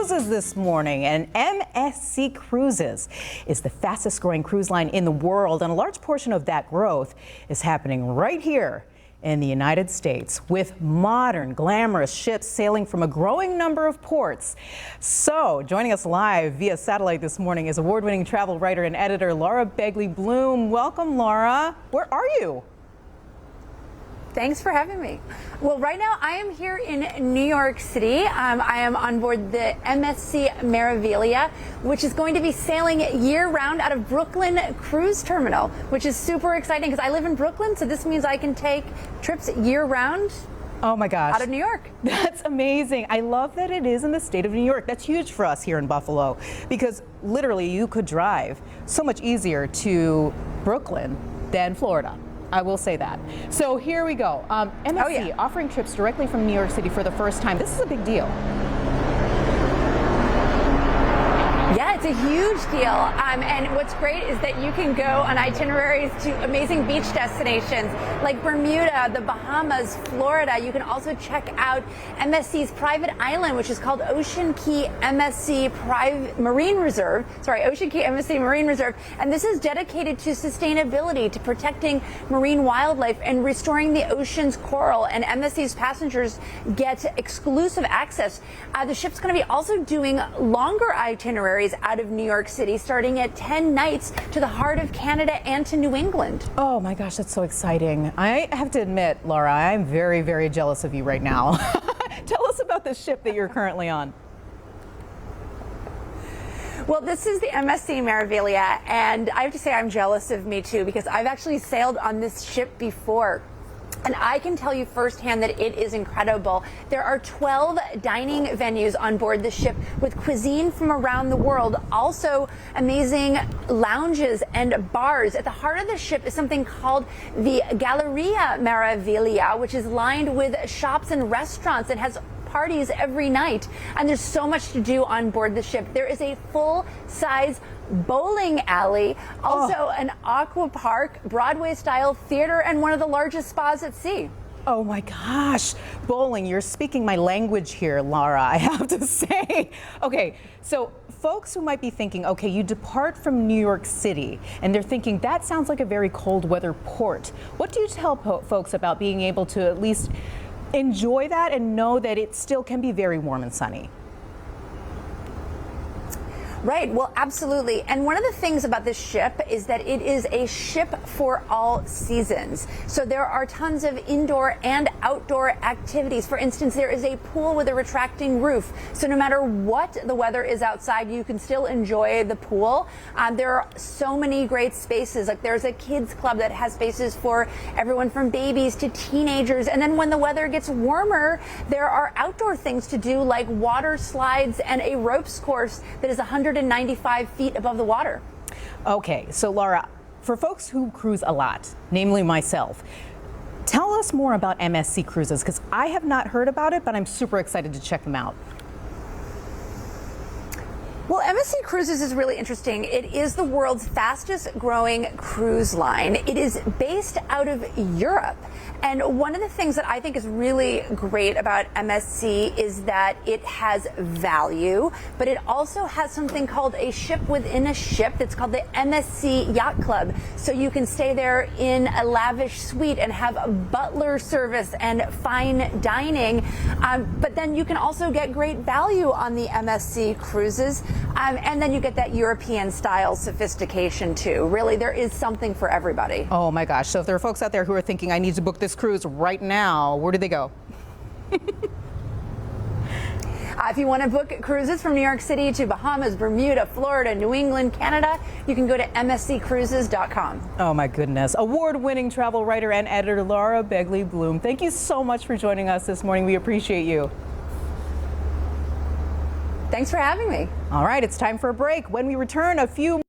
Cruises this morning, and MSC Cruises is the fastest growing cruise line in the world, and a large portion of that growth is happening right here in the United States with modern, glamorous ships sailing from a growing number of ports. So joining us live via satellite this morning is award-winning travel writer and editor Laura Begley-Bloom. Welcome, Laura. Where are you? Thanks for having me. Well, right now I am here in New York City. I am on board the MSC Meraviglia, which is going to be sailing year-round out of Brooklyn Cruise Terminal, which is super exciting because I live in Brooklyn, so this means I can take trips year-round. Oh my gosh. Out of New York. That's amazing. I love that it is in the state of New York. That's huge for us here in Buffalo because literally you could drive so much easier to Brooklyn than Florida. I will say that. So here we go. MSC offering trips directly from New York City for the first time. This is a big deal. Yeah, it's a huge deal. And what's great is that you can go on itineraries to amazing beach destinations like Bermuda, the Bahamas, Florida. You can also check out MSC's private island, which is called Ocean Key MSC Marine Reserve. Ocean Key MSC Marine Reserve. And this is dedicated to sustainability, to protecting marine wildlife and restoring the ocean's coral. And MSC's passengers get exclusive access. The ship's going to be also doing longer itineraries out of New York City, starting at 10 nights to the heart of Canada and to New England. Oh my gosh, that's so exciting. I have to admit, Laura, I'm very, very jealous of you right now. Tell us about the ship that you're currently on. Well, this is the MSC Meraviglia, and I have to say I'm jealous of me too, because I've actually sailed on this ship before. And I can tell you firsthand that it is incredible. There are 12 dining venues on board the ship with cuisine from around the world. Also amazing lounges and bars. At the heart of the ship is something called the Galleria Meraviglia, which is lined with shops and restaurants. It has parties every night, and there's so much to do on board the ship. There is a full-size bowling alley, also an aqua park, Broadway-style theater, and one of the largest spas at sea. Oh my gosh, bowling, you're speaking my language here, Laura, I have to say. Okay, so folks who might be thinking, okay, you depart from New York City, and they're thinking, that sounds like a very cold weather port. What do you tell folks about being able to at least enjoy that and know that it still can be very warm and sunny? Right, well, absolutely. And one of the things about this ship is that it is a ship for all seasons. So there are tons of indoor and outdoor activities. For instance, there is a pool with a retracting roof. So no matter what the weather is outside, you can still enjoy the pool. There are so many great spaces. Like there's a kids club that has spaces for everyone from babies to teenagers. And then when the weather gets warmer, there are outdoor things to do like water slides and a ropes course that is 195 feet above the water. Okay, so Laura, for folks who cruise a lot, namely myself, tell us more about MSC Cruises, because I have not heard about it, but I'm super excited to check them out. Well, MSC Cruises is really interesting. It is the world's fastest growing cruise line. It is based out of Europe. And one of the things that I think is really great about MSC is that it has value, but it also has something called a ship within a ship that's called the MSC Yacht Club. So you can stay there in a lavish suite and have a butler service and fine dining. But then you can also get great value on the MSC Cruises. And then you get that European style sophistication too. Really, there is something for everybody. Oh my gosh. So if there are folks out there who are thinking, I need to book this cruise right now, where do they go? If you want to book cruises from New York City to Bahamas, Bermuda, Florida, New England, Canada, you can go to msccruises.com. Oh my goodness. Award-winning travel writer and editor Laura Begley-Bloom. Thank you so much for joining us this morning. We appreciate you. Thanks for having me. All right, it's time for a break. When we return, a few